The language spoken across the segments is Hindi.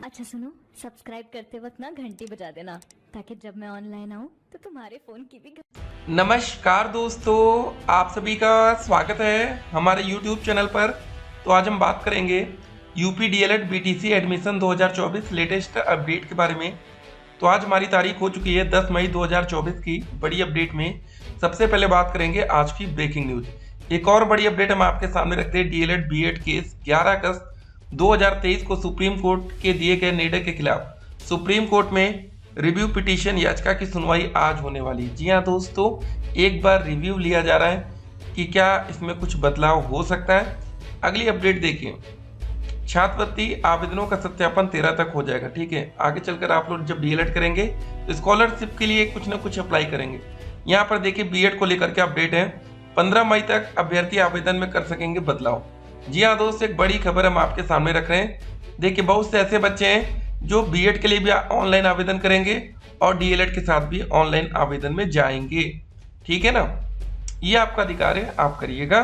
अच्छा सुनो, सब्सक्राइब करते वक्त ना घंटी बजा देना ताकि जब मैं ऑनलाइन आऊँ तो तुम्हारे फोन की भी नमस्कार दोस्तों, आप सभी का स्वागत है हमारे YouTube चैनल पर। तो आज हम बात करेंगे UP DElEd BTC admission 2024 latest update के बारे में। तो आज हमारी तारीख हो चुकी है 10 मई 2024 की। बड़ी अपडेट में सबसे पहले बात करेंगे आज की ब्रेकिंग न्यूज। एक और बड़ी अपडेट हम आपके सामने रखते हैं। डीएलएड बीएड केस 11 अगस्त 2023 को सुप्रीम कोर्ट के दिए गए निर्णय के खिलाफ सुप्रीम कोर्ट में रिव्यू पिटीशन याचिका की सुनवाई आज होने वाली। जी हाँ दोस्तों, एक बार रिव्यू लिया जा रहा है कि क्या इसमें कुछ बदलाव हो सकता है। अगली अपडेट देखिए, छात्रवृत्ति आवेदनों का सत्यापन 13 तक हो जाएगा। ठीक है, आगे चलकर आप लोग जब डीएलएड करेंगे तो स्कॉलरशिप के लिए कुछ ना कुछ अप्लाई करेंगे। यहाँ पर देखिए बीएड को लेकर के अपडेट है। 15 मई तक अभ्यर्थी आवेदन में कर सकेंगे बदलाव। जी हाँ दोस्तों, एक बड़ी खबर हम आपके सामने रख रहे हैं। देखिए बहुत से ऐसे बच्चे हैं जो बीएड के लिए भी ऑनलाइन आवेदन करेंगे और डीएलएड के साथ भी ऑनलाइन आवेदन में जाएंगे। ठीक है ना, ये आपका अधिकार है, आप करिएगा।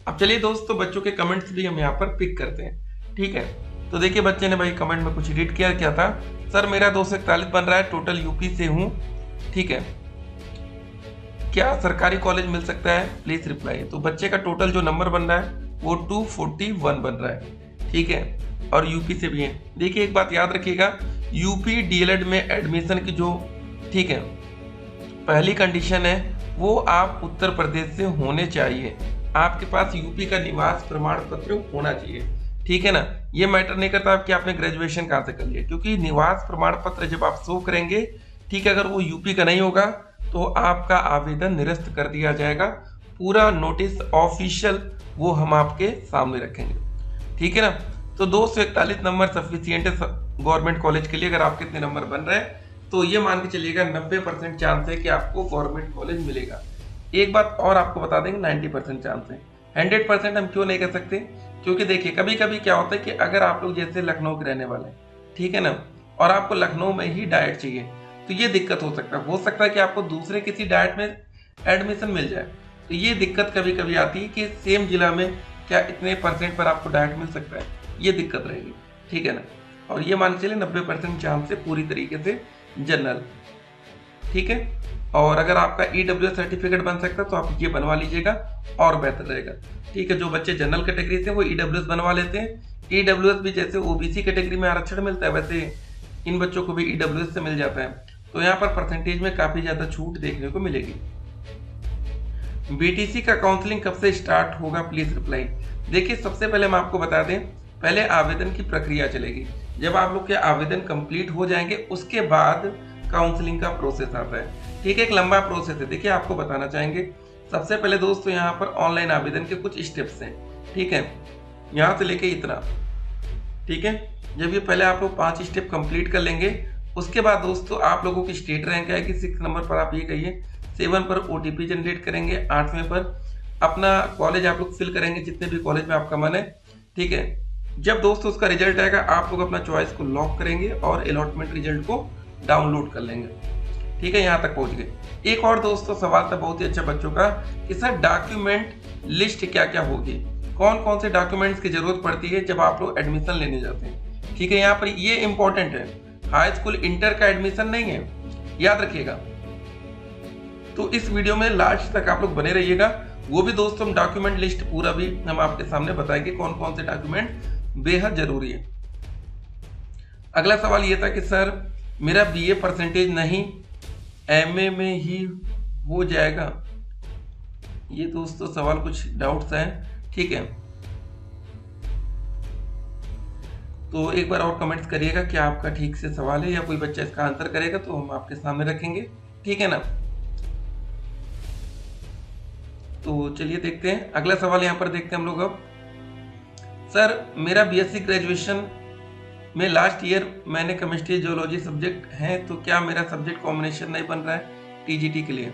अब चलिए दोस्तों, बच्चों के कमेंट्स भी हम यहाँ पर पिक करते हैं। ठीक है, तो देखिए बच्चे ने भाई कमेंट में कुछ एडिट क्या था। सर मेरा 241 बन रहा है, टोटल यूपी से हूँ। ठीक है, क्या सरकारी कॉलेज मिल सकता है, प्लीज रिप्लाई। तो बच्चे का टोटल जो नंबर बन रहा है वो 241 बन रहा है। ठीक है, और यूपी से भी है। देखिए एक बात याद रखिएगा, यूपी डीएलएड में एडमिशन की जो ठीक है पहली कंडीशन है वो आप उत्तर प्रदेश से होने चाहिए। आपके पास यूपी का निवास प्रमाण पत्र होना चाहिए। ठीक है ना, ये मैटर नहीं करता कि आपने ग्रेजुएशन कहाँ से कर लिया, क्योंकि निवास प्रमाण पत्र जब आप शो करेंगे, ठीक है, अगर वो यूपी का नहीं होगा तो आपका आवेदन निरस्त कर दिया जाएगा। पूरा नोटिस ऑफिशियल वो हम आपके सामने रखेंगे। ठीक है ना, तो 241 नंबर सफिशियंट है गवर्नमेंट कॉलेज के लिए। अगर आपके इतने नंबर बन रहे हैं तो ये मान के चलिएगा 90% चांस है कि आपको गवर्नमेंट कॉलेज मिलेगा। एक बात और आपको बता देंगे, 90% चांस है। 100% हम क्यों नहीं कर सकते, क्योंकि देखिए कभी कभी क्या होता है कि अगर आप लोग जैसे लखनऊ के रहने वाले हैं, ठीक है ना, और आपको लखनऊ में ही डाइट चाहिए तो ये दिक्कत हो सकता है कि आपको दूसरे किसी डाइट में एडमिशन मिल जाए। तो ये दिक्कत कभी कभी आती है कि सेम जिला में क्या इतने परसेंट पर आपको डाइट मिल सकता है, ये दिक्कत रहेगी। ठीक है ना, और ये मान चलिए 90% चांस से पूरी तरीके से जनरल। ठीक है, और अगर आपका ईडब्ल्यूएस सर्टिफिकेट बन सकता है तो आप ये बनवा लीजिएगा और बेहतर रहेगा। ठीक है, जो बच्चे जनरल कैटेगरी से वो ईडब्ल्यूएस बनवा लेते हैं। ईडब्ल्यूएस भी जैसे ओबीसी कैटेगरी में आरक्षण मिलता है वैसे इन बच्चों को भी ईडब्ल्यूएस से मिल जाता है। तो यहाँ पर परसेंटेज में काफी ज्यादा छूट देखने को मिलेगी। बीटीसी का काउंसलिंग कब से स्टार्ट होगा, प्लीज रिप्लाई। देखिए सबसे पहले हम आपको बता दें, पहले आवेदन की प्रक्रिया चलेगी। जब आप लोग के आवेदन कंप्लीट हो जाएंगे उसके बाद काउंसलिंग का प्रोसेस आता है। ठीक है, एक लंबा प्रोसेस है। देखिए आपको बताना चाहेंगे, सबसे पहले दोस्तों यहाँ पर ऑनलाइन आवेदन के कुछ स्टेप्स हैं। ठीक है, यहाँ से लेके इतना। ठीक है, जब ये पहले आप लोग 5 स्टेप कंप्लीट कर लेंगे उसके बाद दोस्तों आप लोगों की स्टेट रैंक आएगी। 6 नंबर पर आप ये कहिए, 7 पर ओटीपी जनरेट करेंगे, 8वें पर अपना कॉलेज आप लोग फिल करेंगे जितने भी कॉलेज में आपका मन है। ठीक है, जब दोस्तों उसका रिजल्ट आएगा आप लोग अपना चॉइस को लॉक करेंगे और अलॉटमेंट रिजल्ट को डाउनलोड कर लेंगे। ठीक है, यहाँ तक पहुंच गए। एक और दोस्तों सवाल था बहुत ही अच्छा बच्चों का कि सर डॉक्यूमेंट लिस्ट क्या क्या होगी, कौन कौन से डॉक्यूमेंट्स की जरूरत पड़ती है जब आप लोग एडमिशन लेने जाते हैं। ठीक है, यहाँ पर ये इंपॉर्टेंट है, हाई स्कूल इंटर का एडमिशन नहीं है, याद रखिएगा। तो इस वीडियो में लास्ट तक आप लोग बने रहिएगा। वो भी दोस्तों हम डॉक्यूमेंट लिस्ट पूरा भी हम आपके सामने बताएंगे कौन कौन से डॉक्यूमेंट बेहद जरूरी है। अगला सवाल ये था कि सर मेरा बीए परसेंटेज नहीं एमए में ही हो जाएगा। ये दोस्तों सवाल कुछ डाउट्स हैं। ठीक है, तो एक बार और कमेंट्स करिएगा क्या आपका ठीक से सवाल है या कोई बच्चा इसका आंसर करेगा तो हम आपके सामने रखेंगे। ठीक है ना, तो चलिए देखते हैं अगला सवाल। यहाँ पर देखते हैं हम लोग अब, सर मेरा बीएससी ग्रेजुएशन में लास्ट ईयर मैंने केमिस्ट्री जियोलॉजी सब्जेक्ट है, तो क्या मेरा सब्जेक्ट कॉम्बिनेशन नहीं बन रहा है टीजीटी के लिए।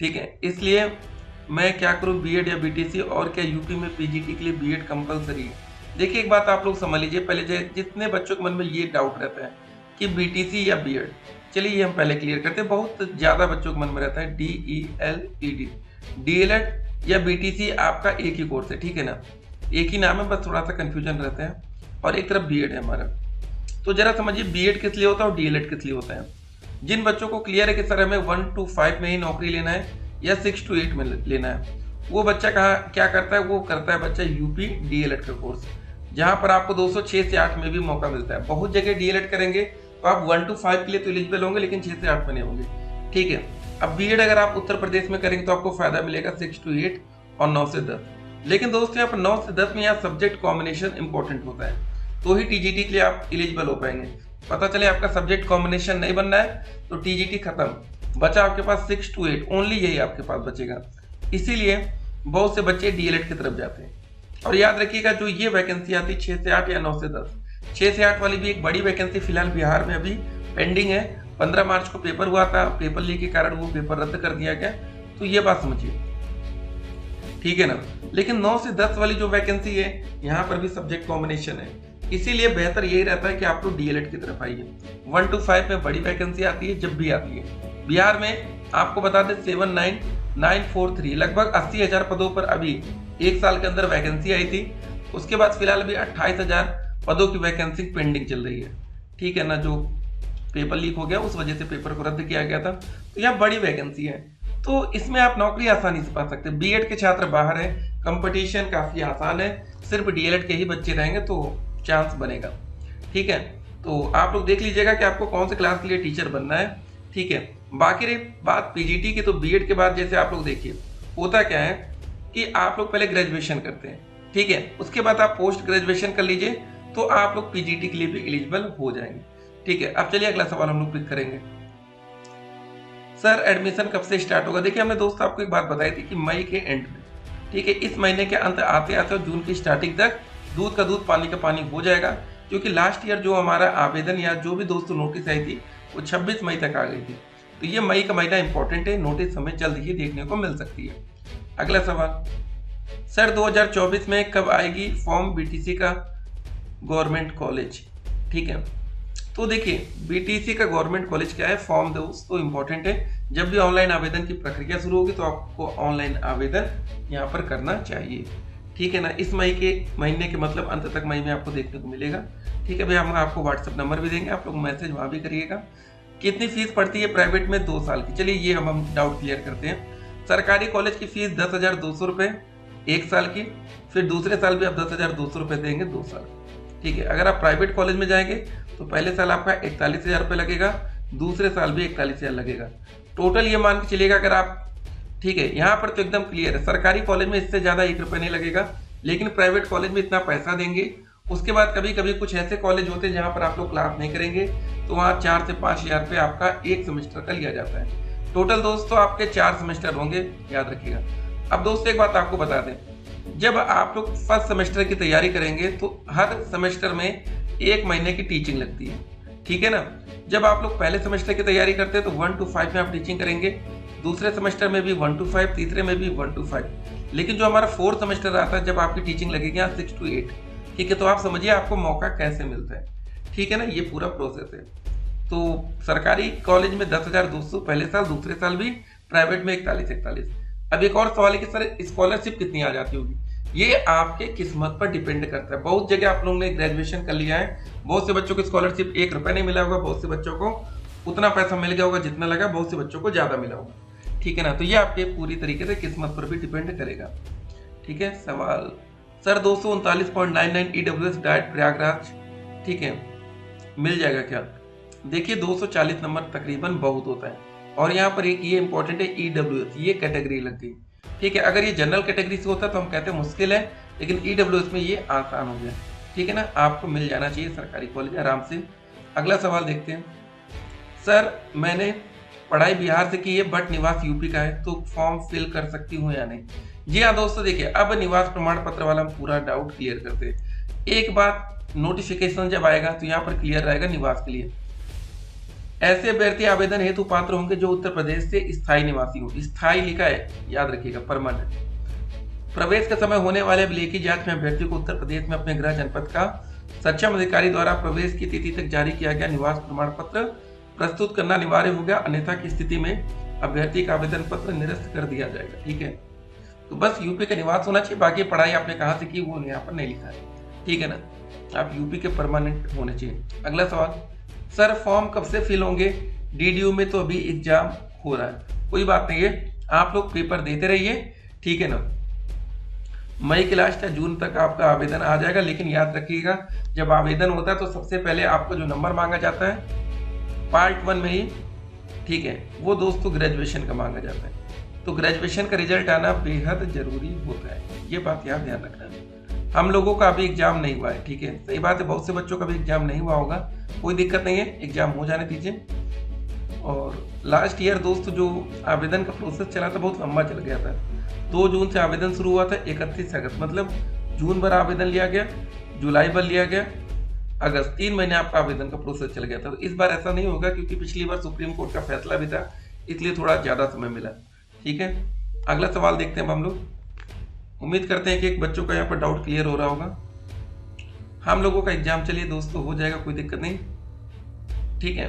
ठीक है, इसलिए मैं क्या करूँ, बीएड या बीटीसी, और क्या यूपी में पीजीटी के लिए बीएड कंपलसरी है। देखिए एक बात आप लोग समझ लीजिए, पहले जितने बच्चों के मन में ये डाउट रहता है कि बीटीसी या बीएड, चलिए ये हम पहले क्लियर करते हैं। बहुत ज्यादा बच्चों के मन में रहता है डीईएलईडी, डीएलएड या बीटीसी आपका एक ही कोर्स है। ठीक है ना, एक ही नाम है, बस थोड़ा सा कंफ्यूजन रहता है, और एक तरफ बीएड है हमारा। तो जरा समझिए बीएड किस लिए होता है और डीएलएड किस लिए होता है। जिन बच्चों को क्लियर है कि सर हमें 1 to 5 में ही नौकरी लेना है या 6 to 8 में लेना है, वो बच्चा क्या करता है, वो करता है बच्चा यूपी डीएलएड का कोर्स, जहां पर आपको 206 से 8 में भी मौका मिलता है। बहुत जगह डीएलएड करेंगे तो आप 1 to 5 के लिए तो एलिजिबल होंगे, लेकिन 6 से 8 में नहीं होंगे। ठीक है, अब बीएड अगर आप उत्तर प्रदेश में करेंगे तो आपको फायदा मिलेगा 6 to 8 और 9 से 10। लेकिन दोस्तों यहाँ पर 9 से 10 में यहाँ सब्जेक्ट कॉम्बिनेशन इंपॉर्टेंट होता है, तो ही टीजीटी के लिए आप एलिजिबल हो पाएंगे। पता चले आपका सब्जेक्ट कॉम्बिनेशन नहीं बनना है तो टीजीटी खत्म, बचा आपके पास 6 to 8, ओनली यही आपके पास बचेगा। इसीलिए बहुत से बच्चे डीएलएड की तरफ जाते हैं। और याद रखिएगा जो ये वैकेंसी आती है 6 से 8 या 9 से 10, 6 से 8 वाली भी एक बड़ी वैकेंसी फिलहाल बिहार में अभी पेंडिंग है। 15 मार्च को पेपर हुआ था, पेपर लीक के कारण वो पेपर रद्द कर दिया गया, तो ये बात समझिए, ठीक है ना। लेकिन 9 से 10 वाली जो वैकेंसी है यहाँ पर भी सब्जेक्ट कॉम्बिनेशन है, इसीलिए बेहतर यही रहता है कि आप लोग डीएलएड की तरफ आइए। 1 to 5 में बड़ी वैकेंसी आती है, जब भी आती है। बिहार में आपको बता दें 79943 लगभग 80,000 पदों पर अभी 1 साल के अंदर वैकेंसी आई थी। उसके बाद फिलहाल अभी 28,000 पदों की वैकेंसी पेंडिंग चल रही है, ठीक है ना। जो पेपर लीक हो गया उस वजह से पेपर को रद्द किया गया था, तो यह बड़ी वैकेंसी है, तो इसमें आप नौकरी आसानी से पा सकते हैं। बीएड के छात्र बाहर है, कंपटीशन काफी आसान है, सिर्फ डीएलएड के ही बच्चे रहेंगे तो चांस बनेगा, ठीक है। तो आप लोग देख लीजिएगा कि आपको कौन से क्लास के लिए टीचर बनना है, ठीक है। बाकी रही बात पीजीटी की, तो बीएड के बाद जैसे आप लोग देखिए होता क्या है कि आप लोग पहले ग्रेजुएशन करते हैं, ठीक है, उसके बाद आप पोस्ट ग्रेजुएशन कर लीजिए तो आप लोग पीजीटी के लिए भी एलिजिबल हो जाएंगे, ठीक है। अब चलिए अगला सवाल हम लोग पिक करेंगे। सर एडमिशन कब से स्टार्ट होगा? देखिए हमने दोस्त आपको एक बात बताई थी कि मई के एंड में, ठीक है, इस महीने के अंत आते आते जून की स्टार्टिंग तक दूध का दूध पानी का पानी हो जाएगा, क्योंकि लास्ट ईयर जो हमारा आवेदन या जो भी दोस्तों नोटिस आई थी वो 26 मई तक आ गई थी, तो ये मई का महीना इंपॉर्टेंट है, नोटिस हमें जल्द ही देखने को मिल सकती है। अगला सवाल, सर 2024 में कब आएगी फॉर्म बीटीसी का गवर्नमेंट कॉलेज? ठीक है, तो देखिए बीटीसी का गवर्नमेंट कॉलेज क्या है, फॉर्म दोस्तों इंपॉर्टेंट है। जब भी ऑनलाइन आवेदन की प्रक्रिया शुरू होगी तो आपको ऑनलाइन आवेदन यहाँ पर करना चाहिए, ठीक है ना। इस मई के महीने के मतलब अंत तक मई में आपको देखने को मिलेगा, ठीक है भैया। हम आपको व्हाट्सएप नंबर भी देंगे, आप लोग मैसेज वहाँ भी करिएगा। कितनी फीस पड़ती है प्राइवेट में 2 साल की? चलिए ये हम डाउट क्लियर करते हैं। सरकारी कॉलेज की फीस 10,200 रुपये 1 साल की, फिर दूसरे साल भी आप 10,200 रुपये देंगे 2 साल, ठीक है। अगर आप प्राइवेट कॉलेज में जाएंगे तो पहले साल आपका 41,000 रुपये लगेगा, दूसरे साल भी 41,000 लगेगा। टोटल ये मान के चलिएगा अगर आप, ठीक है, यहाँ पर तो एकदम क्लियर है, सरकारी कॉलेज में इससे ज़्यादा 1 रुपये नहीं लगेगा, लेकिन प्राइवेट कॉलेज में इतना पैसा देंगे। उसके बाद कभी कभी कुछ ऐसे कॉलेज होते हैं जहाँ पर आप लोग क्लास नहीं करेंगे, तो वहाँ 4 से 5,000 रुपये आपका 1 सेमेस्टर का लिया जाता है। टोटल दोस्तों आपके 4 सेमेस्टर होंगे, याद रखिएगा। अब दोस्तों एक बात आपको बता दें, जब आप लोग फर्स्ट सेमेस्टर की तैयारी करेंगे तो हर सेमेस्टर में 1 महीने की टीचिंग लगती है, ठीक है ना। जब आप लोग पहले सेमेस्टर की तैयारी करते हैं तो 1 to 5 में आप टीचिंग करेंगे, दूसरे सेमेस्टर में भी 1 to 5, तीसरे में भी 1 to 5। लेकिन जो हमारा 4th सेमेस्टर आता है जब आपकी टीचिंग लगेगी यहाँ 6 to 8, ठीक है। तो आप समझिए आपको मौका कैसे मिलता है, ठीक है ना, ये पूरा प्रोसेस है। तो सरकारी कॉलेज में 10,200 पहले साल, दूसरे साल भी, प्राइवेट में 41,41। अब एक और सवाल है कि सर स्कॉलरशिप कितनी आ जाती होगी? ये आपके किस्मत पर डिपेंड करता है। बहुत जगह आप लोगों ने ग्रेजुएशन कर लिया है, बहुत से बच्चों को स्कॉलरशिप 1 रुपये नहीं मिला होगा, बहुत से बच्चों को उतना पैसा मिल गया होगा जितना लगा, बहुत से बच्चों को ज़्यादा मिला होगा, ठीक है ना। तो ये आपके पूरी तरीके से किस्मत पर भी डिपेंड करेगा, ठीक है। सवाल, सर 239.99 EWS डाइट प्रयागराज, ठीक है, मिल जाएगा क्या? देखिए 240 नंबर तकरीबन बहुत होता है, और यहाँ पर एक ये इंपॉर्टेंट है EWS, ये कैटेगरी लग गई, ठीक है। अगर ये जनरल कैटेगरी से होता तो हम कहते हैं मुश्किल है, लेकिन EWS में ये आसान हो गया, ठीक है ना। आपको मिल जाना चाहिए सरकारी कॉलेज आराम से। अगला सवाल देखते हैं, सर मैंने पढ़ाई बिहार से की है बट निवास यूपी का है, तो फॉर्म फिल कर सकती हूँ या नहीं? जी हाँ दोस्तों, देखिए अब निवास प्रमाण पत्र वाला हम पूरा डाउट क्लियर करते हैं। एक बात, नोटिफिकेशन जब आएगा तो यहाँ पर क्लियर रहेगा निवास के लिए, ऐसे अभ्यर्थी आवेदन हेतु पात्र होंगे जो उत्तर प्रदेश से स्थायी निवासी हो। स्थायी लिखा है, याद रखिएगा, परमानेंट। प्रवेश के समय होने वाले लेखी जांच में अभ्यर्थी को उत्तर प्रदेश में अपने गृह जनपद का सक्षम अधिकारी द्वारा प्रवेश की तिथि तक जारी किया गया निवास प्रमाण पत्र प्रस्तुत करना अनिवार्य हो गया, अन्यथा की स्थिति में अभ्यर्थी का आवेदन पत्र निरस्त कर दिया जाएगा, ठीक है। तो बस यूपी का निवास होना चाहिए, बाकी पढ़ाई आपने कहाँ से की वो यहाँ पर नहीं लिखा है, ठीक है ना। आप यूपी के परमानेंट होने चाहिए। अगला सवाल, सर फॉर्म कब से फिल होंगे? डीडीयू में तो अभी एग्जाम हो रहा है, कोई बात नहीं है, आप लोग पेपर देते रहिए, ठीक है ना। मई के लास्ट या जून तक आपका आवेदन आ जाएगा। लेकिन याद रखिएगा, जब आवेदन होता है तो सबसे पहले आपको जो नंबर मांगा जाता है पार्ट 1 में ही, ठीक है, वो दोस्तों ग्रेजुएशन का मांगा जाता है। तो ग्रेजुएशन का रिजल्ट आना बेहद जरूरी होता है, ये बात याद ध्यान रखना। हम लोगों का अभी एग्जाम नहीं हुआ है, ठीक है, सही बात है, बहुत से बच्चों का भी एग्जाम नहीं हुआ होगा, कोई दिक्कत नहीं है, एग्जाम हो जाने दीजिए। और लास्ट ईयर दोस्तों जो आवेदन का प्रोसेस चला था बहुत लंबा चल गया था। 2 जून से आवेदन शुरू हुआ था, 31 अगस्त, मतलब जून भर आवेदन लिया गया, जुलाई भर लिया गया, अगस्त, 3 महीने आपका आवेदन का प्रोसेस चल गया था। तो इस बार ऐसा नहीं होगा, क्योंकि पिछली बार सुप्रीम कोर्ट का फैसला भी था, इसलिए थोड़ा ज्यादा समय मिला, ठीक है। अगला सवाल देखते हैं हम लोग। उम्मीद करते हैं कि एक बच्चों का यहाँ पर डाउट क्लियर हो रहा होगा। हम लोगों का एग्जाम चलिए दोस्तों हो जाएगा, कोई दिक्कत नहीं, ठीक है।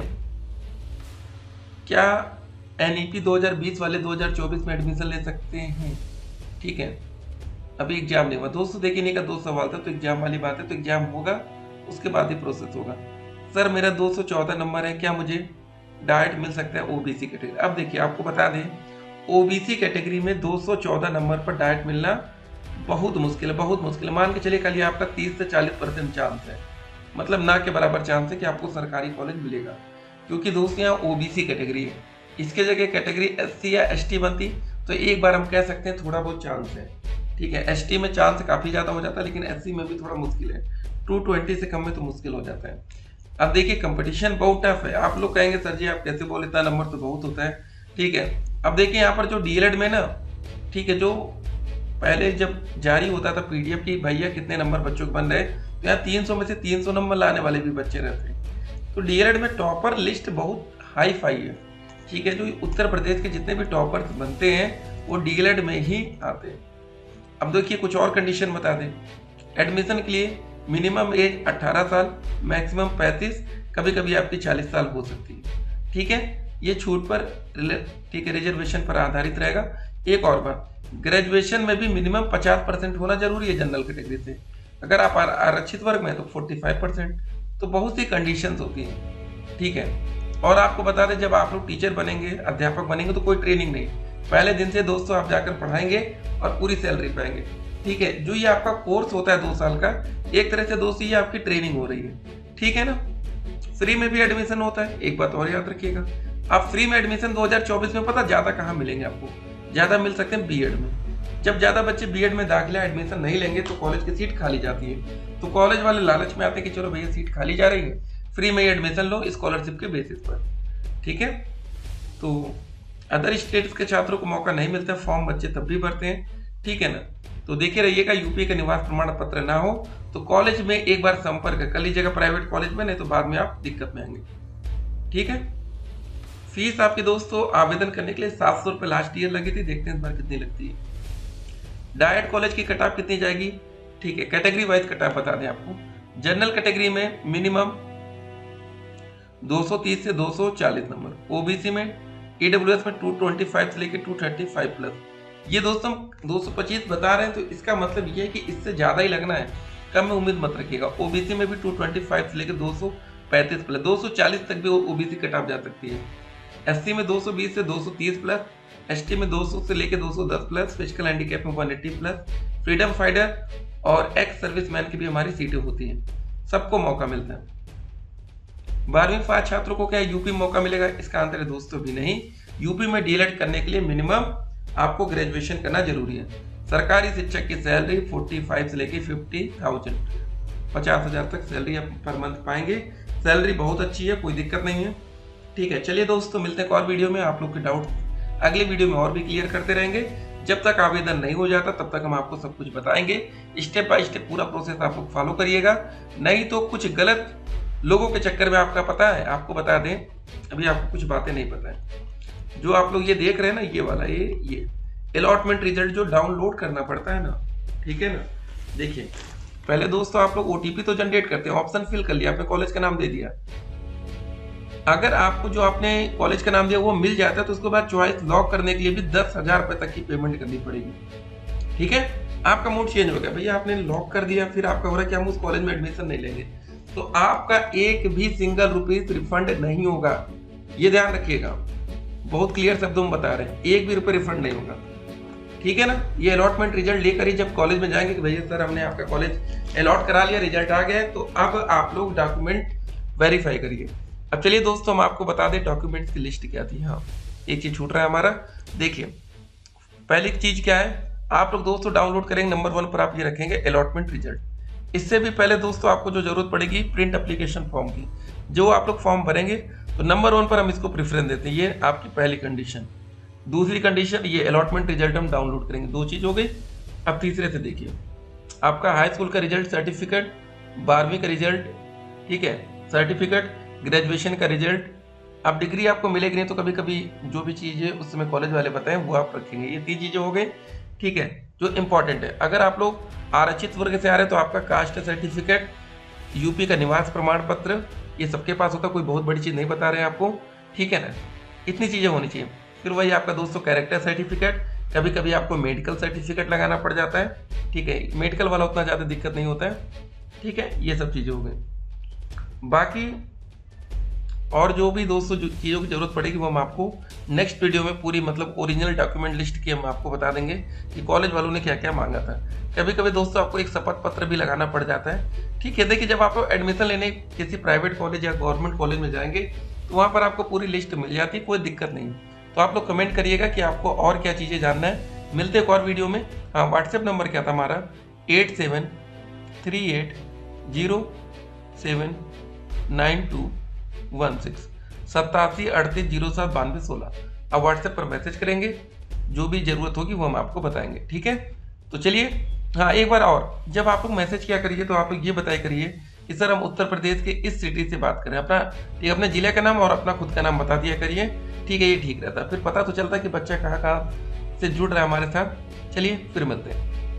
क्या एनईपी 2020 वाले 2024 में एडमिशन ले सकते हैं? ठीक है, अभी एग्जाम नहीं हुआ दोस्तों, देखिए नहीं का 2 सवाल था, तो एग्जाम वाली बात है, तो एग्जाम होगा उसके बाद ही प्रोसेस होगा। सर मेरा 214 नंबर है, क्या मुझे डाइट मिल सकता है ओबीसी कैटेगरी? अब देखिए आपको बता दें, ओबीसी कैटेगरी में 214 नंबर पर डाइट मिलना बहुत मुश्किल है, बहुत मुश्किल है। मान के चलिए खाली आपका 30 से 40% चांस है, मतलब ना के बराबर चांस है कि आपको सरकारी कॉलेज मिलेगा, क्योंकि दोस्तों यहाँ ओबीसी कैटेगरी है। इसके जगह कैटेगरी एससी या एसटी बनती तो एक बार हम कह सकते हैं थोड़ा बहुत चांस है, ठीक है। एसटी में चांस काफी ज्यादा हो जाता है, लेकिन एससी में भी थोड़ा मुश्किल है, 220 से कम में तो मुश्किल हो जाता है। अब देखिए कंपटीशन बहुत टफ है। आप लोग कहेंगे सर जी आप कैसे बोले, इतना नंबर तो बहुत होता है, ठीक है। अब देखिए यहाँ पर जो डीएलएड में ना, ठीक है, जो पहले जब जारी होता था पीडीएफ की भैया कितने नंबर बच्चों के बन रहे, तो यहाँ 300 में से 300 नंबर लाने वाले भी बच्चे रहते हैं। तो डीएलएड में टॉपर लिस्ट बहुत हाई फाई है, ठीक है। जो उत्तर प्रदेश के जितने भी टॉपर्स बनते हैं वो डीएलएड में ही आते हैं। अब देखिए कुछ और कंडीशन बता दें, एडमिशन के लिए मिनिमम एज 18 साल, मैक्सिमम 35, कभी कभी आपकी 40 साल हो सकती है, ठीक है। ये छूट पर, ठीक है, रिजर्वेशन पर आधारित रहेगा। एक और बात, ग्रेजुएशन में भी मिनिमम 50% होना जरूरी है जनरल कैटेगरी से। अगर आप आरक्षित वर्ग में तो 45%। तो बहुत सी कंडीशंस होती हैं, ठीक है। और आपको बता दें जब आप लोग टीचर बनेंगे, अध्यापक बनेंगे तो कोई ट्रेनिंग नहीं, पहले दिन से दोस्तों आप जाकर पढ़ाएंगे और पूरी सैलरी पाएंगे, ठीक है। जो ये आपका कोर्स होता है 2 साल का, एक तरह से दोस्तों ये आपकी ट्रेनिंग हो रही है, ठीक है ना। फ्री में भी एडमिशन होता है, एक बात और याद रखिएगा, आप फ्री में एडमिशन 2024 में पता ज्यादा कहाँ मिलेंगे आपको, ज्यादा मिल सकते हैं बीएड में। जब ज्यादा बच्चे बीएड में दाखिला एडमिशन नहीं लेंगे तो कॉलेज की सीट खाली जाती है, तो कॉलेज वाले लालच में आते हैं कि चलो भैया सीट खाली जा रही है, फ्री में एडमिशन लो स्कॉलरशिप के बेसिस पर, ठीक है। तो अदर स्टेट्स के छात्रों को मौका नहीं मिलता, फॉर्म बच्चे तब भी भरते हैं, ठीक है ना। तो देखे रहिएगा, यूपी का निवास प्रमाण पत्र ना हो तो कॉलेज में एक बार संपर्क कर लीजिएगा प्राइवेट कॉलेज में, नहीं तो बाद में आप दिक्कत में आएंगे, ठीक है। फीस आपके दोस्तों आवेदन करने के लिए 700 रुपये लास्ट ईयर लगी थी, देखते हैं इस बार कितनी लगती है। डाइट कॉलेज की कट ऑफ कितनी जाएगी, ठीक है, कैटेगरी वाइज कट ऑफ बता दें आपको। जनरल कैटेगरी में मिनिमम 230 से 240 नंबर, ओबीसी में, ईडब्ल्यूएस में 225 से लेकर 235 प्लस। ये दोस्तों 225 बता रहे हैं तो इसका मतलब ये है कि इससे ज्यादा ही लगना है, कम में उम्मीद मत रखिएगा। ओबीसी में भी 225 से लेकर 235 प्लस, 240 तक भी ओबीसी कट ऑफ जा सकती है। एससी में 220 से 230 प्लस, एसटी में 200 से लेकर 210 प्लस, फिजिकल हैंडीकैप में 180 प्लस, फ्रीडम फाइटर और एक्स सर्विसमैन की भी हमारी सीटें होती हैं, सबको मौका मिलता है। 12वीं पास छात्रों को क्या यूपी मौका मिलेगा? इसका आंसर है दोस्तों भी नहीं। यूपी में डीएलएड करने के लिए मिनिमम आपको ग्रेजुएशन करना जरूरी है। सरकारी शिक्षक की सैलरी 45 से लेकर 50,000, 50,000 तक सैलरी आप पर मंथ पाएंगे। सैलरी बहुत अच्छी है, कोई दिक्कत नहीं है, ठीक है। चलिए दोस्तों मिलते हैं एक और वीडियो में, आप लोग के डाउट अगले वीडियो में और भी क्लियर करते रहेंगे। जब तक आवेदन नहीं हो जाता तब तक हम आपको सब कुछ बताएंगे, स्टेप बाय स्टेप पूरा प्रोसेस आप लोग फॉलो करिएगा, नहीं तो कुछ गलत लोगों के चक्कर में आपका पता है, आपको बता दें अभी आपको कुछ बातें नहीं पता है। जो आप लोग ये देख रहे हैं ना, ये वाला ये अलॉटमेंट रिजल्ट जो डाउनलोड करना पड़ता है ना, ठीक है ना। देखिए पहले दोस्तों आप लोग ओटीपी तो जनरेट करते हैं, ऑप्शन फिल कर लिया, आपने कॉलेज का नाम दे दिया। अगर आपको जो आपने कॉलेज का नाम दिया वो मिल जाता है तो उसके बाद चॉइस लॉक करने के लिए भी 10,000 रुपए तक की पेमेंट करनी पड़ेगी, ठीक है। आपका मूड चेंज हो गया, भैया आपने लॉक कर दिया, फिर आपका हो रहा है कि हम उस कॉलेज में एडमिशन नहीं लेंगे, तो आपका एक भी सिंगल रुपीस रिफंड नहीं होगा। ये ध्यान रखिएगा, बहुत क्लियर शब्दों में बता रहे हैं, एक भी रुपये रिफंड नहीं होगा, ठीक है ना। ये अलॉटमेंट रिजल्ट लेकर ही जब कॉलेज में जाएंगे कि भैया सर हमने आपका कॉलेज अलॉट करा लिया, रिजल्ट आ गया है, तो अब आप लोग डॉक्यूमेंट वेरीफाई करिए। अब चलिए दोस्तों, हम आपको बता दें डॉक्यूमेंट्स की लिस्ट क्या थी। हाँ, एक चीज छूट रहा है हमारा, देखिए पहली चीज क्या है, आप लोग दोस्तों डाउनलोड करेंगे, नंबर 1 पर आप ये रखेंगे अलॉटमेंट रिजल्ट। इससे भी पहले दोस्तों आपको जो जरूरत पड़ेगी प्रिंट एप्लीकेशन फॉर्म की, जो आप लोग फॉर्म भरेंगे तो नंबर 1 पर हम इसको प्रेफरेंस देते हैं, ये आपकी पहली कंडीशन। दूसरी कंडीशन, ये अलॉटमेंट रिजल्ट हम डाउनलोड करेंगे, 2 चीज हो गई। अब तीसरे से देखिए, आपका हाई स्कूल का रिजल्ट सर्टिफिकेट, 12वीं का रिजल्ट, ठीक है, सर्टिफिकेट, ग्रेजुएशन का रिजल्ट। अब डिग्री आपको मिलेगी नहीं तो कभी कभी जो भी चीज़ है उस समय कॉलेज वाले बताएं वो आप रखेंगे। ये 3 चीज़ें हो गई, ठीक है, जो इंपॉर्टेंट है। अगर आप लोग आरक्षित वर्ग से आ रहे हैं तो आपका कास्ट सर्टिफिकेट, यूपी का निवास प्रमाण पत्र, ये सबके पास होता, कोई बहुत बड़ी चीज़ नहीं बता रहे हैं आपको, ठीक है ना। इतनी चीज़ें होनी चाहिए। फिर वही आपका दोस्तों कैरेक्टर सर्टिफिकेट, कभी कभी आपको मेडिकल सर्टिफिकेट लगाना पड़ जाता है, ठीक है, मेडिकल वाला उतना ज़्यादा दिक्कत नहीं होता है, ठीक है। ये सब चीज़ें हो गई। बाकी और जो भी दोस्तों जो चीज़ों की जरूरत पड़ेगी वो हम आपको नेक्स्ट वीडियो में पूरी मतलब ओरिजिनल डॉक्यूमेंट लिस्ट की हम आपको बता देंगे कि कॉलेज वालों ने क्या क्या मांगा था। कभी कभी दोस्तों आपको एक शपथ पत्र भी लगाना पड़ जाता है, ठीक है। देखिए जब आप एडमिशन लेने किसी प्राइवेट कॉलेज या गवर्नमेंट कॉलेज में जाएंगे तो वहाँ पर आपको पूरी लिस्ट मिल जाती है, कोई दिक्कत नहीं। तो आप लोग कमेंट करिएगा कि आपको और क्या चीज़ें जानना है। मिलते एक और वीडियो में। हाँ, व्हाट्सएप नंबर क्या था हमारा, 8738079216 8738079216। अब व्हाट्सएप पर मैसेज करेंगे, जो भी जरूरत होगी वो हम आपको बताएंगे, ठीक है। तो चलिए, हाँ एक बार और, जब आप लोग मैसेज क्या करिए तो आप लोग ये बताया करिए कि सर हम उत्तर प्रदेश के इस सिटी से बात करें, अपना ठीक, अपने जिले का नाम और अपना खुद का नाम बता दिया करिए, ठीक है। ये ठीक रहता है, फिर पता तो चलता है कि बच्चा कहाँ कहाँ से जुड़ रहा है हमारे साथ। चलिए फिर मिलते हैं।